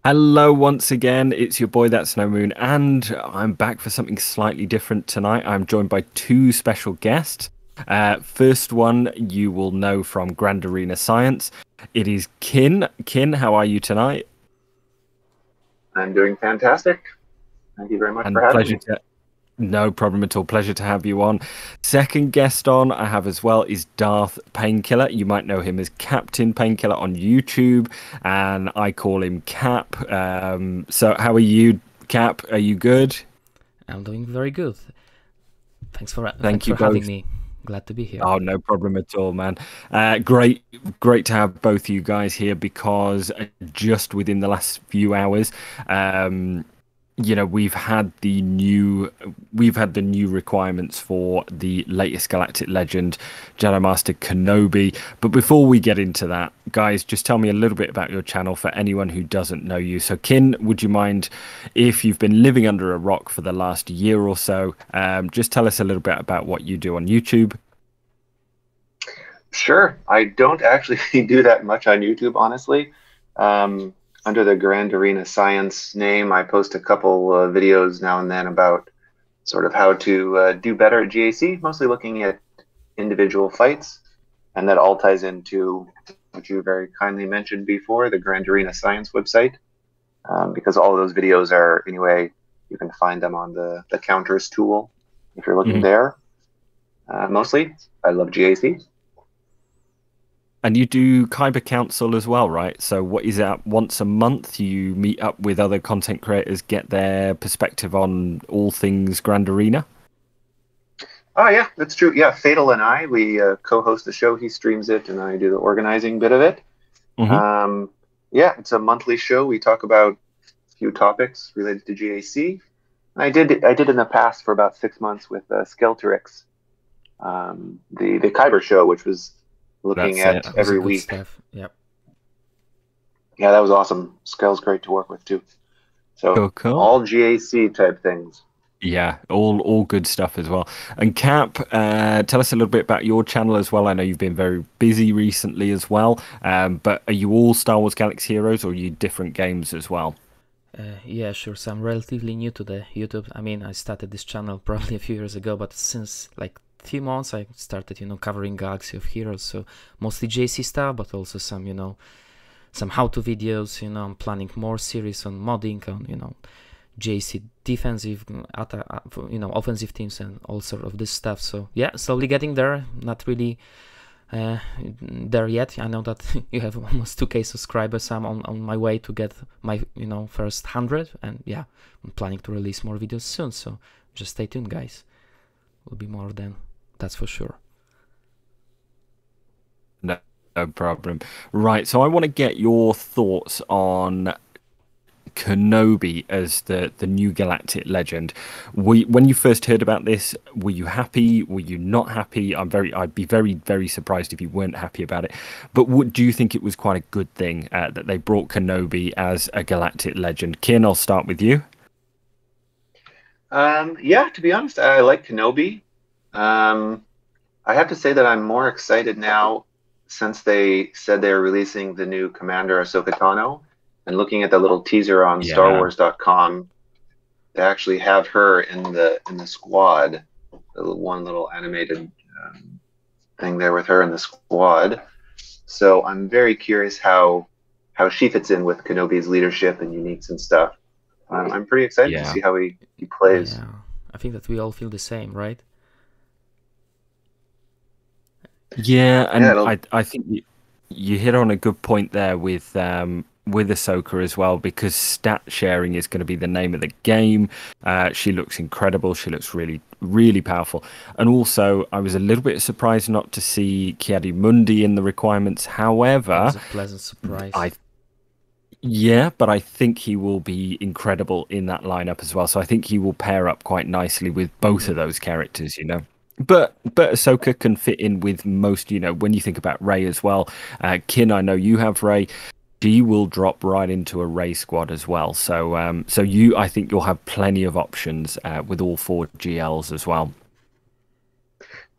Hello once again, it's your boy That's No Moon, and I'm back for something slightly different tonight. I'm joined by two special guests. First one you will know from Grand Arena Science. It is Kyn. Kyn, how are you tonight? I'm doing fantastic. Thank you very much for And having pleasure me. to No problem at all. Pleasure to have you on. Second guest on I have as well is Darth Painkiller. You might know him as Captain Painkiller on YouTube, and I call him Cap. So how are you, Cap? Are you good? I'm doing very good. Thanks Thank you for having both. me. Glad to be here. Oh, no problem at all, man. Great to have both you guys here because just within the last few hours, um, we've had the new requirements for the latest Galactic Legend, GL Master Kenobi. But before we get into that, guys, just tell me a little bit about your channel for anyone who doesn't know you. So, Kyn, would you mind if you've been living under a rock for the last year or so, just tell us a little bit about what you do on YouTube? Sure. I don't actually do that much on YouTube, honestly. Um, Under the Grand Arena Science name, I post a couple videos now and then about sort of how to do better at GAC, mostly looking at individual fights. And that all ties into what you very kindly mentioned before, the Grand Arena Science website, because all of those videos are, anyway, you can find them on the counters tool if you're looking Mhm. there. Mostly, I love GAC. And you do Kyber Council as well, right? So what is that? Once a month, you meet up with other content creators, get their perspective on all things Grand Arena. Oh yeah, that's true. Yeah, Fatal and I, we co-host the show. He streams it, and I do the organizing bit of it. Hmm. Um, yeah, it's a monthly show. We talk about a few topics related to GAC. I did in the past for about 6 months with Skelterix, the Kyber show, which was looking That's it. at That was a every good week. stuff. Yep. Yeah, that was awesome. Skel's great to work with too. So Cool, cool. all GAC type things. Yeah, all good stuff as well. And Cap, tell us a little bit about your channel as well. I know you've been very busy recently as well. But are you all Star Wars Galaxy Heroes, or are you different games as well? Yeah, sure. So I'm relatively new to the YouTube. I mean, I started this channel probably a few years ago, but since like few months I started, covering Galaxy of Heroes. So mostly JC stuff, but also some, some how-to videos. I'm planning more series on modding, on, JC defensive, offensive teams and all sort of this stuff. So yeah, slowly getting there. Not really there yet. I know that you have almost 2K subscribers. I'm on my way to get my first 100, and yeah, I'm planning to release more videos soon. So just stay tuned, guys. Will be more than that's for sure. No, no problem. Right, so I want to get your thoughts on Kenobi as the new Galactic Legend. When you first heard about this, were you happy? Were you not happy? I'd be very surprised if you weren't happy about it. But do you think it was quite a good thing that they brought Kenobi as a Galactic Legend? Kyn, I'll start with you. Yeah, to be honest, I like Kenobi. Um, I have to say that I'm more excited now since they said they're releasing the new Commander Ahsoka Tano, and looking at the little teaser on Yeah, StarWars.com, they actually have her in the squad. The one little animated thing there with her in the squad. So I'm very curious how she fits in with Kenobi's leadership and uniques and stuff. I'm pretty excited to yeah. see how he plays. Yeah, I think that we all feel the same, right? Yeah, Yeah, and I think you hit on a good point there with Ahsoka as well, because stat sharing is going to be the name of the game. She looks incredible. She looks really powerful. And also, I was a little bit surprised not to see Mundi in the requirements. That However, was a pleasant surprise. I yeah, but I think he will be incredible in that lineup as well. So I think he will pair up quite nicely with both of Mm. those characters, you know. But Ahsoka can fit in with most, when you think about Rey as well. Kyn, I know you have Rey. She will drop right into a Rey squad as well. So I think you'll have plenty of options with all four GLs as well.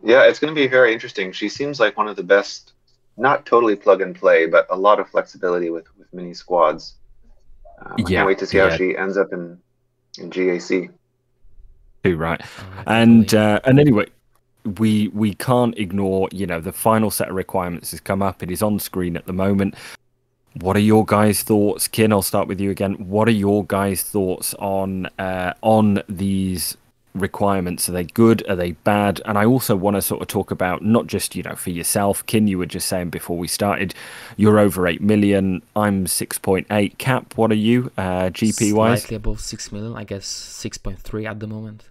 yeah, it's going to be very interesting. She seems like one of the best, not totally plug and play, but a lot of flexibility with mini squads. I can't Yeah, wait to see how yeah, she ends up in GAC. too right. Totally. And anyway, we can't ignore, you know, the final set of requirements has come up. It is on screen at the moment. What are your guys' thoughts? Kyn, I'll start with you again. What are your guys' thoughts on these requirements? Are they good? Are they bad? And I also want to sort of talk about not just, you know, for yourself. Kyn, you were just saying before we started, you're over 8 million. I'm 6.8. Cap, what are you, GP wise? Slightly above 6 million, I guess 6.3 at the moment.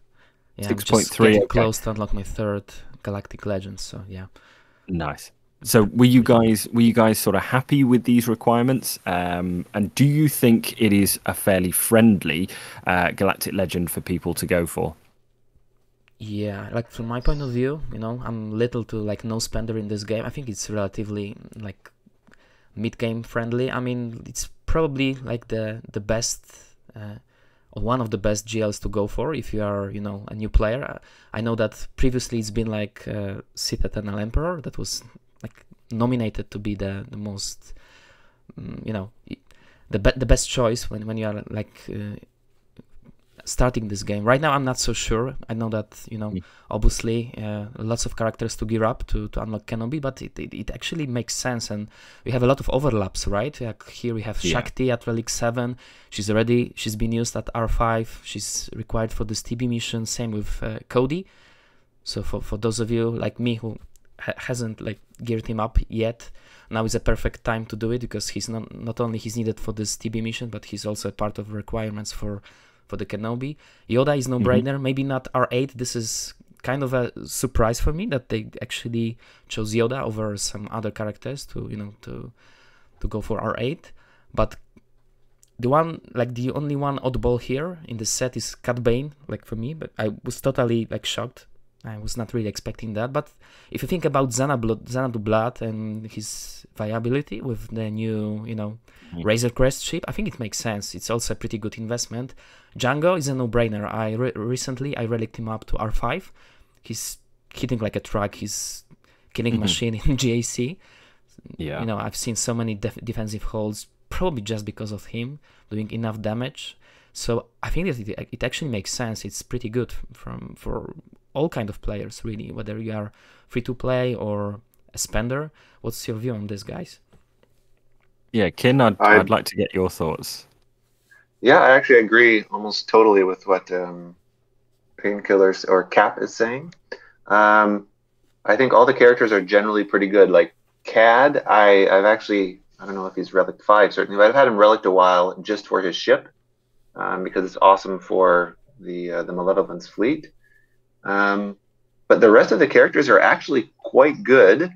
Yeah, I'm just 6.3. getting Okay, close to unlock my third Galactic Legend, so yeah. nice. So were you guys sort of happy with these requirements? And do you think it is a fairly friendly Galactic Legend for people to go for? Yeah, like from my point of view, you know, I'm little to like no spender in this game. I think it's relatively like mid-game friendly. I mean, it's probably like the best or one of the best GLs to go for if you are, you know, a new player. I know that previously it's been like Sith Eternal Emperor that was like nominated to be the most, you know, the best choice when you are like starting this game. Right now I'm not so sure. I know that, you know, obviously lots of characters to gear up to unlock Kenobi, but it actually makes sense, and we have a lot of overlaps, right? Like here we have Shakti at Relic 7. She's been used at R5. She's required for this TB mission. Same with Cody. So for those of you like me who hasn't like geared him up yet, now is a perfect time to do it, because he's not only he's needed for this TB mission, but he's also a part of requirements for the Kenobi. Yoda is no-brainer. Maybe not R8. This is kind of a surprise for me that they actually chose Yoda over some other characters to, you know, to go for R8. But the only one oddball here in the set is Cad Bane, like for me, but I was totally like shocked. I was not really expecting that. But if you think about Xanadu Blood and his viability with the new, you know, Razor Crest ship, I think it makes sense. It's also a pretty good investment. Django is a no-brainer. Recently I relicked him up to R5. He's hitting like a truck. He's killing machine in GAC. Yeah. You know, I've seen so many defensive holds, probably just because of him doing enough damage. So I think that it actually makes sense. It's pretty good for all kind of players, really, whether you are free to play or a spender. What's your view on this, guys? Yeah, Kyn, I'd like to get your thoughts. Yeah, I actually agree almost totally with what Painkillers or Cap is saying. I think all the characters are generally pretty good. Like Cad, I've actually, I don't know if he's Relic 5 certainly, but I've had him Relic a while just for his ship, because it's awesome for the Malevolence fleet. But the rest of the characters are actually quite good.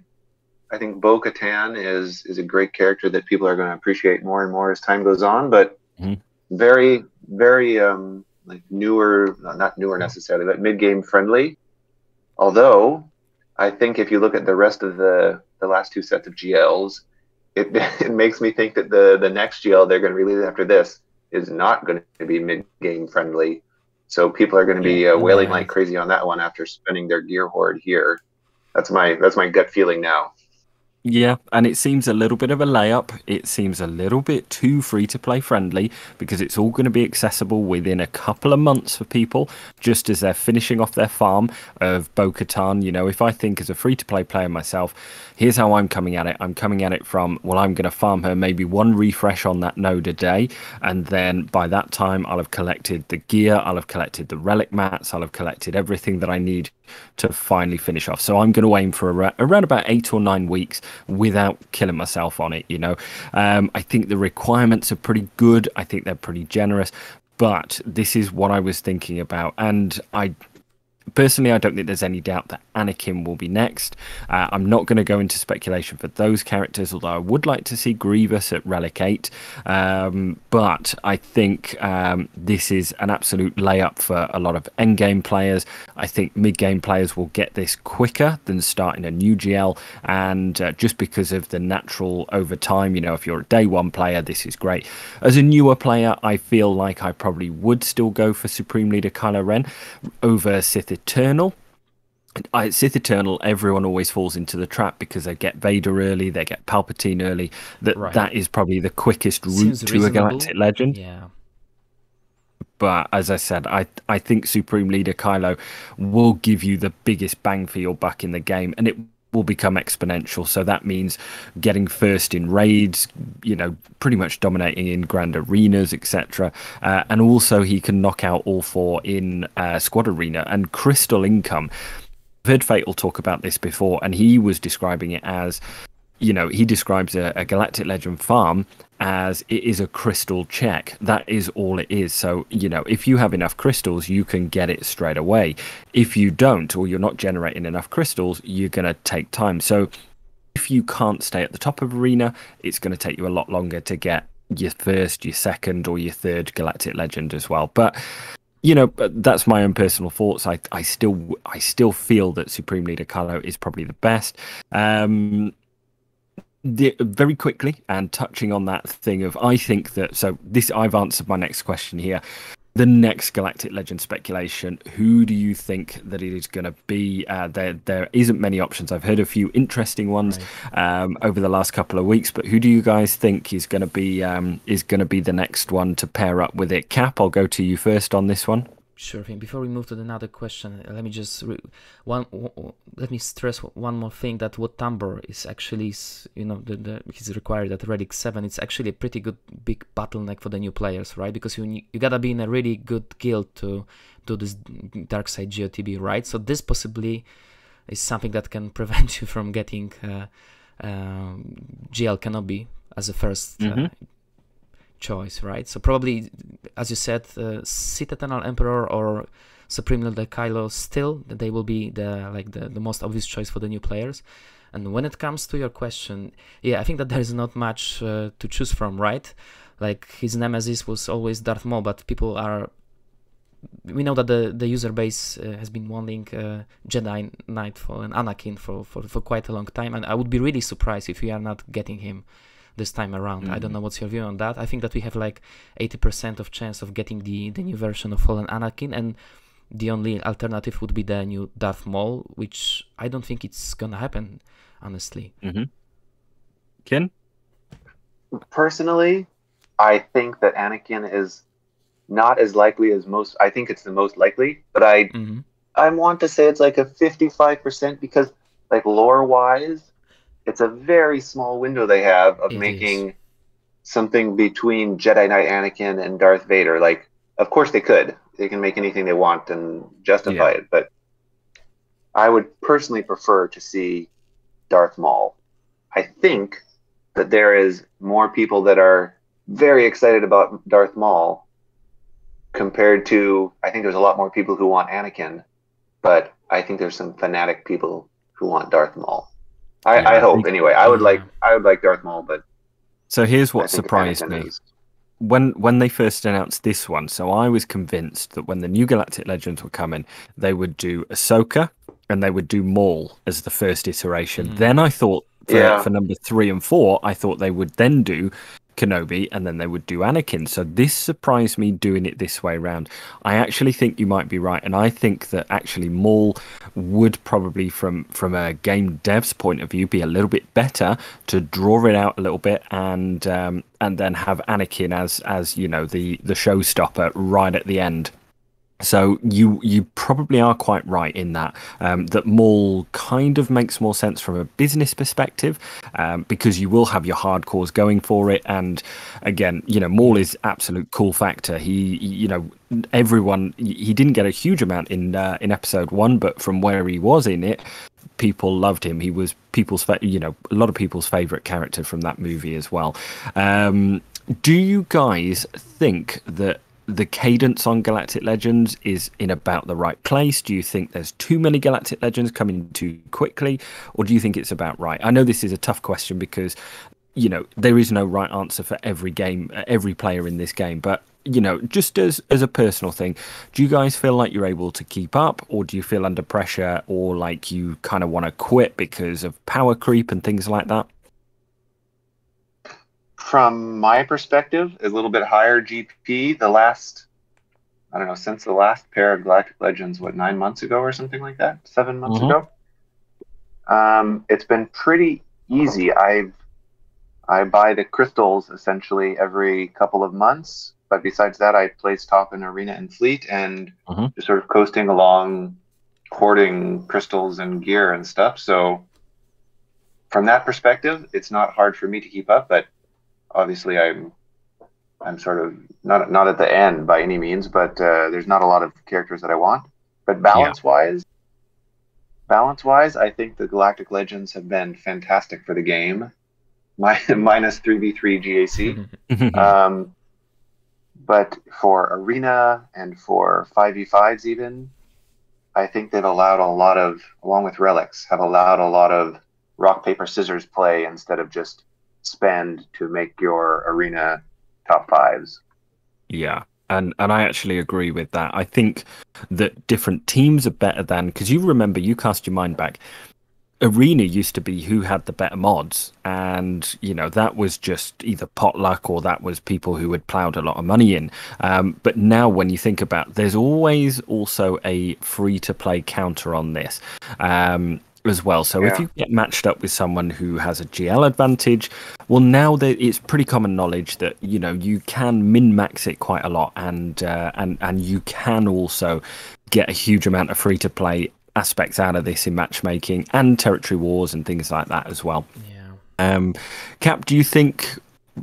I think Bo-Katan is a great character that people are going to appreciate more and more as time goes on, but very, very like newer, not newer necessarily, but mid-game friendly. Although I think if you look at the rest of the last two sets of GLs, it makes me think that the next GL they're going to release after this is not going to be mid-game friendly. So people are going to be wailing like crazy on that one after spending their gear hoard here. That's my gut feeling now. Yeah, and it seems a little bit of a layup. It seems a little bit too free-to-play friendly, because it's all going to be accessible within a couple of months for people, just as they're finishing off their farm of Bo-Katan. You know, if I think as a free-to-play player myself, here's how I'm coming at it. I'm coming at it from, well, I'm going to farm her maybe one refresh on that node a day, and then by that time I'll have collected the gear, I'll have collected the relic mats, I'll have collected everything that I need to finally finish off. So I'm going to aim for around about 8 or 9 weeks without killing myself on it, you know. I think the requirements are pretty good. I think they're pretty generous, but this is what I was thinking about. And personally, I don't think there's any doubt that Anakin will be next. I'm not going to go into speculation for those characters, although I would like to see Grievous at Relic 8. But I think this is an absolute layup for a lot of endgame players. I think mid-game players will get this quicker than starting a new GL, and just because of the natural over time, you know, if you're a day one player, this is great. As a newer player, I feel like I probably would still go for Supreme Leader Kylo Ren over Sith Eternal. Sith Eternal, everyone always falls into the trap because they get Vader early, they get Palpatine early. That is probably the quickest route Seems to a reasonable. Galactic Legend. Yeah. But as I said, I think Supreme Leader Kylo will give you the biggest bang for your buck in the game, and it will become exponential. So that means getting first in raids, pretty much dominating in grand arenas, etc. And also he can knock out all four in squad arena and crystal income. I've heard Fatal talk about this before, and he was describing it as, he describes a Galactic Legend farm as it is a crystal check. That is all it is. So, if you have enough crystals, you can get it straight away. If you don't, or you're not generating enough crystals, you're going to take time. So if you can't stay at the top of arena, it's going to take you a lot longer to get your first, your second, or your third Galactic Legend as well. But that's my own personal thoughts. I still feel that Supreme Leader Kylo is probably the best. Very quickly, and touching on that thing of, I think that, so this, I've answered my next question here. The next Galactic Legend speculation, who do you think that it is going to be? There isn't many options. I've heard a few interesting ones over the last couple of weeks, but who do you guys think is going to be the next one to pair up with it? Cap, I'll go to you first on this one. Sure thing. Before we move to another question, let me just let me stress one more thing, that what Tambor is actually, he's required at Relic 7. It's actually a pretty good big bottleneck for the new players, right? Because you gotta be in a really good guild to do this dark side GOTB, right? So this possibly is something that can prevent you from getting GL Kenobi as a first choice, right? So probably, as you said, Sith Eternal Emperor or Supreme Leader Kylo, still they will be the most obvious choice for the new players. And when it comes to your question, yeah, I think that there is not much to choose from, right? Like, his nemesis was always Darth Maul, but we know that the user base has been wanting Jedi Knight for an Anakin for quite a long time, and I would be really surprised if we are not getting him this time around. I don't know what's your view on that. I think that we have like 80% of chance of getting the new version of Fallen Anakin, and the only alternative would be the new Darth Maul, which I don't think it's gonna happen, honestly. Kyn? Personally, I think that Anakin is not as likely as most. I think it's the most likely, but I want to say it's like a 55%, because, like, lore-wise, it's a very small window they have of making something between Jedi Knight Anakin and Darth Vader. Like, of course they could. They can make anything they want and justify it, but I would personally prefer to see Darth Maul. I think that there is more people that are very excited about Darth Maul compared to, I think there's a lot more people who want Anakin, but I think there's some fanatic people who want Darth Maul. I hope, anyway. I would like Darth Maul, but so here's what surprised me. When they first announced this one, so I was convinced that when the new Galactic Legends were coming, they would do Ahsoka and they would do Maul as the first iteration. Then I thought for number 3 and 4, I thought they would then do Kenobi and then they would do Anakin. So this surprised me doing it this way around. I actually think you might be right, and I think that actually Maul would probably, from a game dev's point of view, be a little bit better to draw it out a little bit and then have Anakin as the showstopper right at the end. So you probably are quite right in that that Maul kind of makes more sense from a business perspective, because you will have your hardcores going for it, and again, Maul is absolute cool factor. He everyone, he didn't get a huge amount in episode 1, but from where he was in it, people loved him. He was a lot of people's favorite character from that movie as well. Do you guys think that the cadence on Galactic Legends is in about the right place? Do you think there's too many Galactic Legends coming too quickly, or do you think it's about right? I know this is a tough question because, there is no right answer for every game, every player in this game, but, just as a personal thing, do you guys feel like you're able to keep up, or do you feel under pressure, or like you kind of want to quit because of power creep and things like that? From my perspective, a little bit higher GP, the last I don't know, since the last pair of Galactic Legends, what, 9 months ago or something like that? 7 months Hmm. ago. It's been pretty easy. I buy the crystals essentially every couple of months, but besides that, I place top in arena and fleet and Hmm. just sort of coasting along, hoarding crystals and gear and stuff. So from that perspective, it's not hard for me to keep up, but obviously I'm sort of not at the end by any means, but there's not a lot of characters that I want. But Yeah. balance wise, I think the Galactic Legends have been fantastic for the game. Minus 3v3 GAC. But for arena and for 5v5s even, I think they've allowed a lot of, along with relics, have allowed a lot of rock, paper, scissors play instead of just spend to make your arena top fives. Yeah. And I actually agree with that. I think that different teams are better than, because you remember, you cast your mind back, Arena used to be who had the better mods, and that was just either potluck or that was people who had plowed a lot of money in. But now when you think about, there's always also a free to play counter on this as well. So if Yeah. you get matched up with someone who has a GL advantage, well, now that it's pretty common knowledge that you can min max it quite a lot, and you can also get a huge amount of free to play aspects out of this in matchmaking and territory wars and things like that as well. Yeah. Cap, do you think,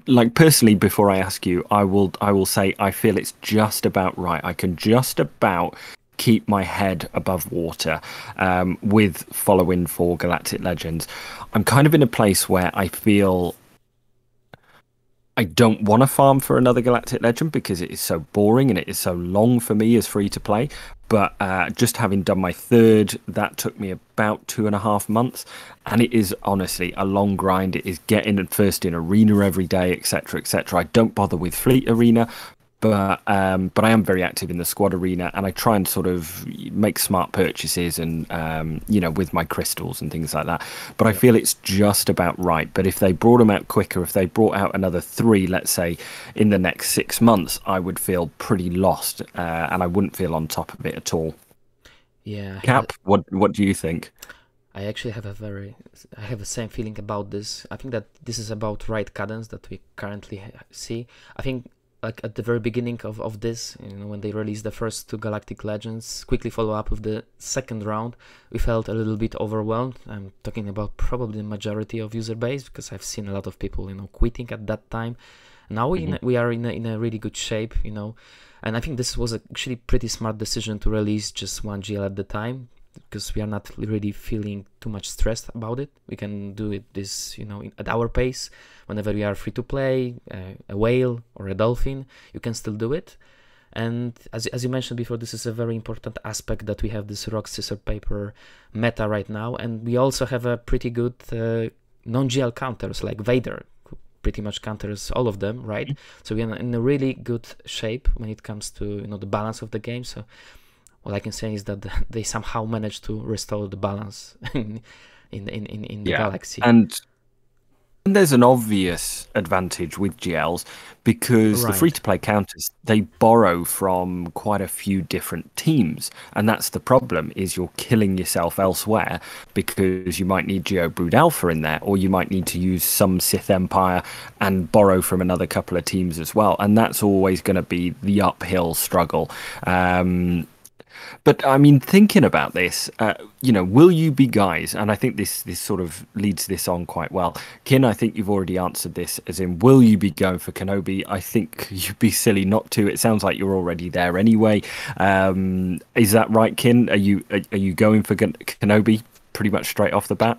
like, personally, before I ask you, I will say I feel it's just about right. I can just about keep my head above water with following for Galactic Legends. I'm kind of in a place where I feel I don't want to farm for another Galactic Legend because it is so boring and it is so long for me as free to play. But just having done my third, that took me about 2.5 months. And it is honestly a long grind. It is getting first in arena every day, etc., etc. I don't bother with fleet arena, but I am very active in the squad arena, and I try and sort of make smart purchases and with my crystals and things like that. But I feel it's just about right. But if they brought them out quicker, if they brought out another 3, let's say, in the next 6 months, I would feel pretty lost, and I wouldn't feel on top of it at all. Yeah. Cap, what do you think? I actually have I have the same feeling about this. I think that this is about right cadence that we currently see. I think, like, at the very beginning of this, when they released the first 2 Galactic Legends, quickly follow up with the second round, we felt a little bit overwhelmed. I'm talking about probably the majority of user base, because I've seen a lot of people, quitting at that time. Now we are in a really good shape, and I think this was actually pretty smart decision to release just 1 GL at the time, because we are not really feeling too much stressed about it. We can do it at our pace. Whenever we are free to play, a whale or a dolphin, you can still do it. And as you mentioned before, this is a very important aspect, that we have this rock, scissor, paper meta right now, and we also have a pretty good non-GL counters like Vader, who pretty much counters all of them, right? So we are in a really good shape when it comes to the balance of the game. So all I can say is that they somehow managed to restore the balance in the galaxy. And there's an obvious advantage with GLs, because the free-to-play counters, they borrow from quite a few different teams, and that's the problem, is you're killing yourself elsewhere, because you might need Geo Brood Alpha in there, or you might need to use some Sith Empire and borrow from another couple of teams as well, and that's always going to be the uphill struggle. But I mean, thinking about this, will you be guys? And I think this sort of leads this on quite well. Kyn, I think you've already answered this, as in, will you be going for Kenobi? I think you'd be silly not to. It sounds like you're already there anyway. Is that right, Kyn? Are you going for Kenobi pretty much straight off the bat?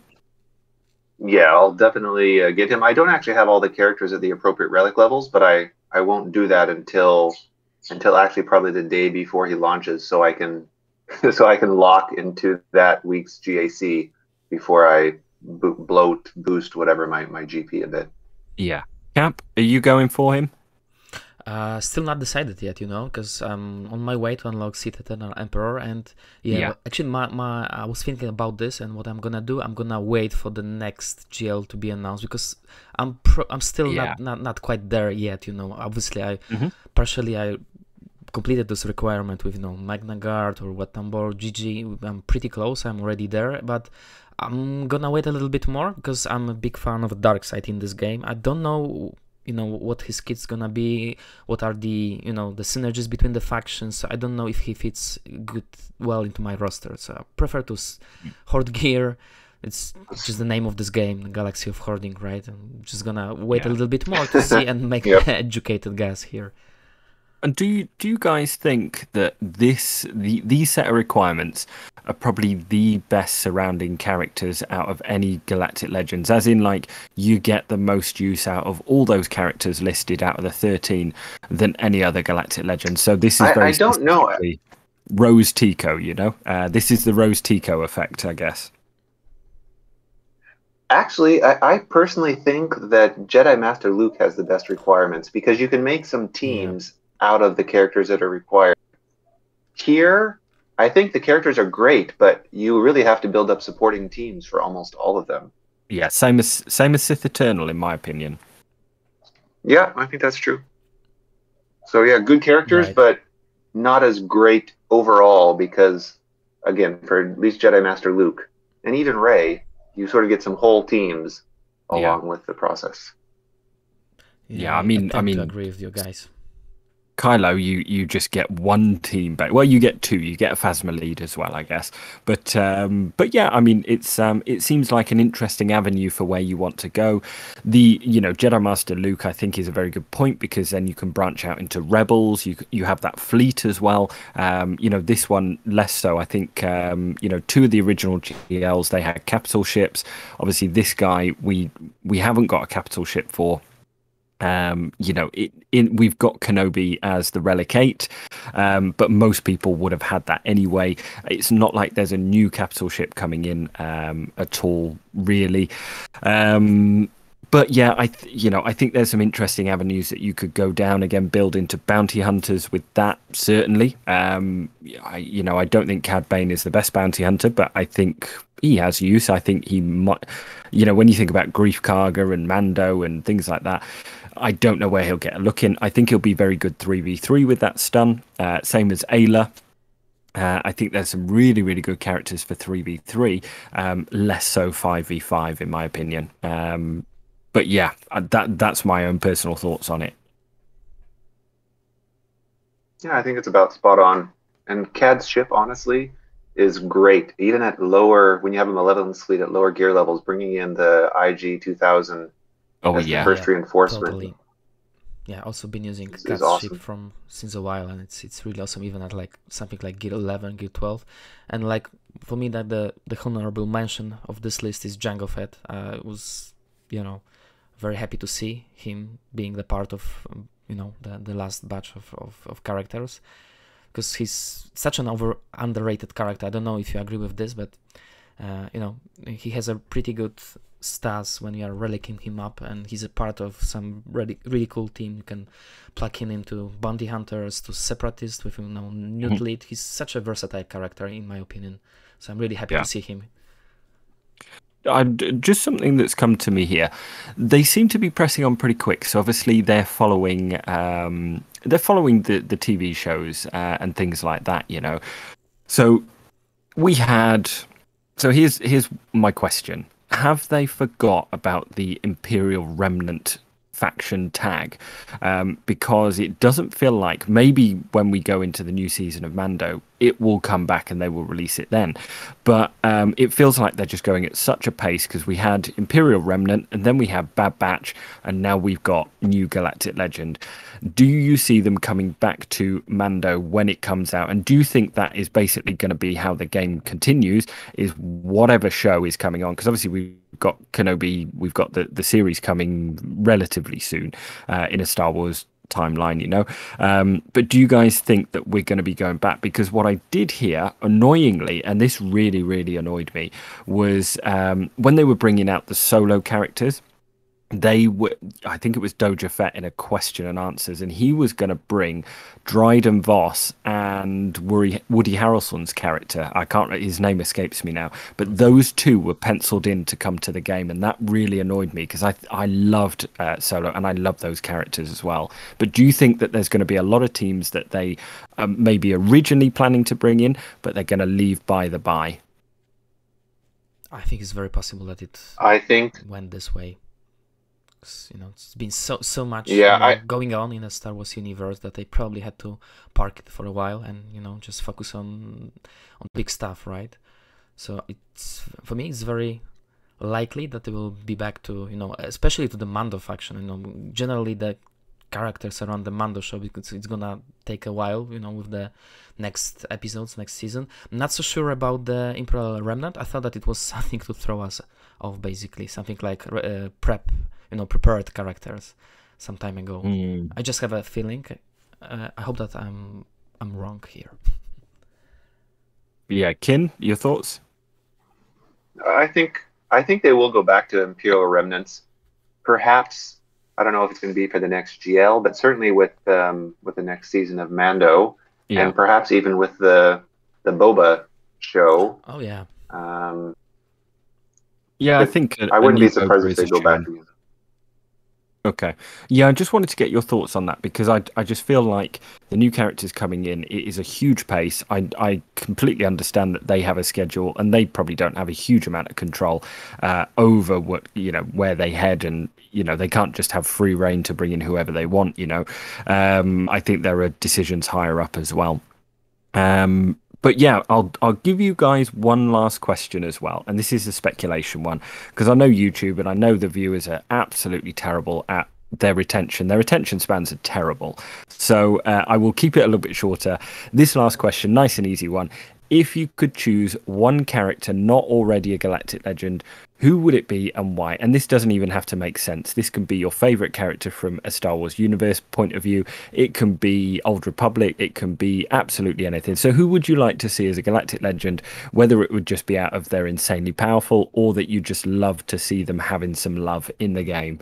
Yeah, I'll definitely get him. I don't actually have all the characters at the appropriate relic levels, but I won't do that until actually probably the day before he launches, so I can lock into that week's GAC before I boost whatever my GP a bit. Yeah. Cap, are you going for him? Still not decided yet, because I'm on my way to unlock Sith Eternal Emperor, and actually I was thinking about this, and what I'm gonna do, I'm gonna wait for the next GL to be announced, because I'm still not quite there yet, Obviously, partially I completed this requirement with Magna Guard or Watambor GG. I'm pretty close. I'm already there, but I'm gonna wait a little bit more because I'm a big fan of Darkseid in this game. I don't know, what his kit's gonna be, what are the the synergies between the factions. I don't know if he fits well into my roster, so I prefer to hoard gear. It's just the name of this game, the Galaxy of Hoarding, right? I'm just gonna wait a little bit more to see and make educated guess here. And do you guys think that these set of requirements are probably the best surrounding characters out of any Galactic Legends? As in, like, you get the most use out of all those characters listed out of the 13 than any other Galactic Legend. So this is very I don't know. Rose Tico, this is the Rose Tico effect, I guess. Actually, I personally think that Jedi Master Luke has the best requirements because you can make some teams out of the characters that are required. Here, I think the characters are great, but you really have to build up supporting teams for almost all of them. Yeah, same as Sith Eternal, in my opinion. Yeah, I think that's true. So yeah, good characters, Right. but not as great overall because, again, for at least Jedi Master Luke and even Rey, you sort of get some whole teams along with the process. Yeah, I tend to mean, agree with you guys. Kylo, you just get one team back. Well, you get two. You get a Phasma lead as well, I guess. But yeah, I mean, it seems like an interesting avenue for where you want to go. The Jedi Master Luke, I think, is a very good point because then you can branch out into Rebels. You have that fleet as well. This one less so. I think two of the original GLs, they had capital ships. Obviously, this guy we haven't got a capital ship for. We've got Kenobi as the Relic 8, but most people would have had that anyway. It's not like there's a new capital ship coming in at all, really. But yeah, I think there's some interesting avenues that you could go down. Again, build into bounty hunters with that, certainly. I don't think Cad Bane is the best bounty hunter, but I think he has use. I think he might, when you think about Grief Karga and Mando and things like that, I don't know where he'll get a look in. I think he'll be very good 3v3 with that stun. Same as Ayla. I think there's some really, really good characters for 3v3. Less so 5v5, in my opinion. But yeah, that's my own personal thoughts on it. Yeah, I think it's about spot on. And Cad's ship, honestly, is great. Even at lower, when you have a Malevolence fleet at lower gear levels, bringing in the IG 2000 as the first reinforcement. Totally. Yeah, also been using Cad's awesome. ship since a while, and it's really awesome. Even at like something like Gear 11, Gear 12, and like for me, that the honorable mention of this list is Jango Fett. Was very happy to see him being the part of the last batch of characters, because he's such an underrated character. I don't know if you agree with this, but he has a pretty good stats when you are relicking him up, and he's a part of some really cool team. You can plug him into bounty hunters, to separatists with new lead. He's such a versatile character, in my opinion. So I'm really happy to see him. Just something that's come to me here. They seem to be pressing on pretty quick. So obviously they're following the TV shows and things like that. So we had. So here's my question. Have they forgot about the Imperial Remnant faction tag? Because it doesn't feel like, maybe when we go into the new season of Mando, it will come back and they will release it then. But it feels like they're just going at such a pace, because we had Imperial Remnant and then we have Bad Batch and now we've got New Galactic Legend. Do you see them coming back to Mando when it comes out? And do you think that is basically going to be how the game continues, is whatever show is coming on? Because obviously we've got Kenobi, we've got the series coming relatively soon in a Star Wars timeline, but do you guys think that we're going to be going back? Because what I did hear, annoyingly, and this really, really annoyed me, was when they were bringing out the solo characters, they were, I think it was Doja Fett in a question and answers, and he was going to bring Dryden Voss and Woody Harrelson's character. I can't, his name escapes me now, but those two were penciled in to come to the game, and that really annoyed me because I loved Solo and I love those characters as well. But do you think that there's going to be a lot of teams that they maybe originally planning to bring in, but they're going to leave by the by? I think it's very possible that it I think went this way. You know, it's been so much going on in the Star Wars universe that they probably had to park it for a while and, you know, just focus on big stuff, right? So it's, for me, it's very likely that they will be back to, you know, especially to the Mando faction. You know, generally the characters around the Mando show, because it's gonna take a while, you know, with the next episodes, next season. I'm not so sure about the Imperial Remnant. I thought that it was something to throw us off, basically, something like prepared characters some time ago. I just have a feeling. I hope that I'm wrong here. Yeah, Kyn, your thoughts? I think they will go back to Imperial Remnants. Perhaps, I don't know if it's going to be for the next GL, but certainly with the next season of Mando, and perhaps even with the Boba show. Oh yeah. Yeah, I think I wouldn't be surprised if they go back again. Okay. Yeah, I just wanted to get your thoughts on that because I just feel like the new characters coming in, it is a huge pace. I completely understand that they have a schedule and they probably don't have a huge amount of control over what, you know, where they head, and, you know, they can't just have free reign to bring in whoever they want, you know. I think there are decisions higher up as well. But yeah, I'll give you guys one last question as well, and this is a speculation one because I know YouTube and I know the viewers are absolutely terrible at their retention. Their attention spans are terrible, so I will keep it a little bit shorter. This last question, nice and easy one. If you could choose one character not already a Galactic Legend, who would it be and why? And this doesn't even have to make sense. This can be your favorite character from a Star Wars universe point of view. It can be Old Republic. It can be absolutely anything. So who would you like to see as a Galactic Legend, whether it would just be out of they're insanely powerful or that you just love to see them having some love in the game?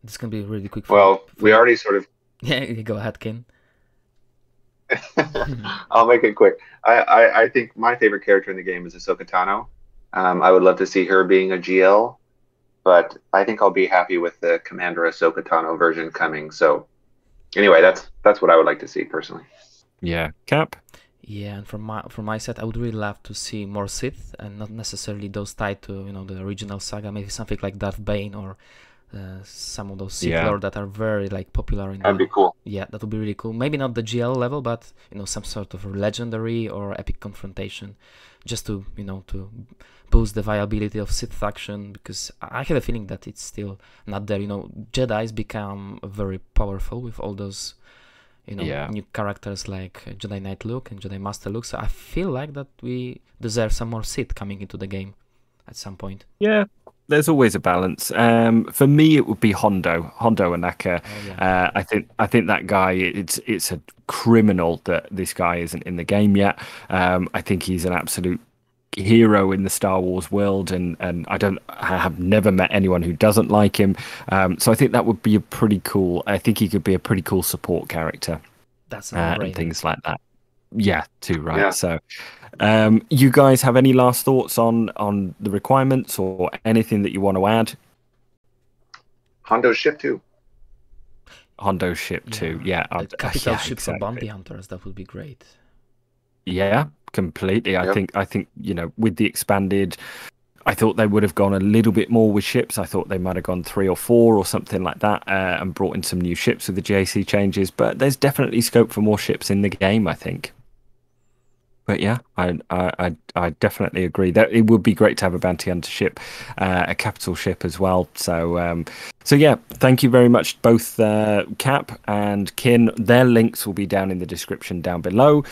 This can be really quick. We already sort of... Yeah, go ahead, Kyn. I'll make it quick. I think my favorite character in the game is Ahsoka Tano. I would love to see her being a GL, but I think I'll be happy with the Commander Ahsoka Tano version coming. So anyway, that's what I would like to see personally. Yeah, Cap? Yeah, and from my side, I would really love to see more Sith, and not necessarily those tied to, you know, the original saga. Maybe something like Darth Bane or some of those Sith Lord that are very like popular in That'd be cool. Yeah, that would be really cool. Maybe not the GL level, but, you know, some sort of legendary or epic confrontation, just to, you know, to boost the viability of Sith faction, because I have a feeling that it's still not there. You know, Jedi's become very powerful with all those, you know, new characters like Jedi Knight Luke and Jedi Master Luke. So I feel like that we deserve some more Sith coming into the game at some point. Yeah. There's always a balance. For me, it would be Hondo Anaka. Oh, yeah. I think that guy. It's a criminal that this guy isn't in the game yet. I think he's an absolute hero in the Star Wars world, and I have never met anyone who doesn't like him. So I think that would be a pretty cool. I think he could be a pretty cool support character. That's and things like that. Yeah, too right. Yeah. So. You guys have any last thoughts on the requirements or anything that you want to add? Hondo's ship too. Hondo's ship too. Yeah. Capital ship for bounty hunters. That would be great. Yeah, completely. Yep. I think, you know, with the expanded, I thought they would have gone a little bit more with ships. I thought they might have gone 3 or 4 or something like that, and brought in some new ships with the JC changes. But there's definitely scope for more ships in the game, I think. But yeah, I definitely agree that it would be great to have a bounty hunter ship, a capital ship as well. So yeah, thank you very much, both Cap and Kyn. Their links will be down in the description down below.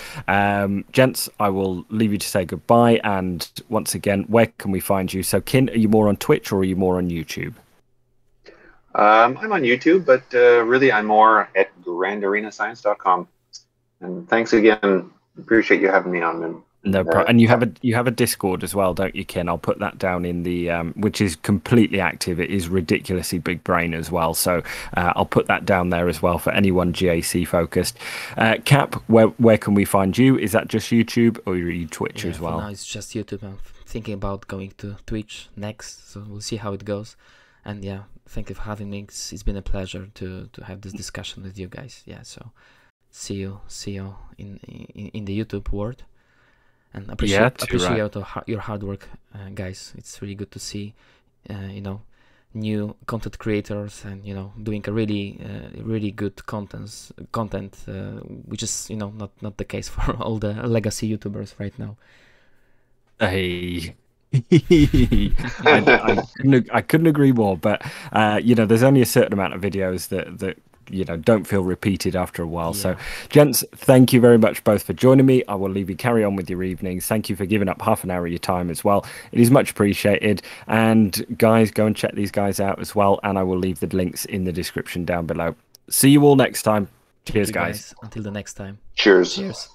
Gents, I will leave you to say goodbye. And once again, where can we find you? So Kyn, are you more on Twitch or are you more on YouTube? I'm on YouTube, but really I'm more at grandarenascience.com. And thanks again. Appreciate you having me on, man. No problem. And you have a Discord as well, don't you, Ken? I'll put that down in the which is completely active. It is ridiculously big brain as well. So I'll put that down there as well for anyone GAC focused. Cap, where can we find you? Is that just YouTube or are you Twitch as well? For now it's just YouTube. I'm thinking about going to Twitch next, so we'll see how it goes. And yeah, thank you for having me. It's been a pleasure to have this discussion with you guys. Yeah, so see you in the YouTube world. And appreciate your hard work, guys. It's really good to see, new content creators and doing a really good content, which is not the case for all the legacy YouTubers right now. Hey. I couldn't agree more, but there's only a certain amount of videos that don't feel repeated after a while. So gents, thank you very much both for joining me. I will leave you carry on with your evenings. Thank you for giving up half an hour of your time as well. It is much appreciated. And guys, go and check these guys out as well, and I will leave the links in the description down below. See you all next time. Cheers, guys. Until the next time. Cheers. Cheers.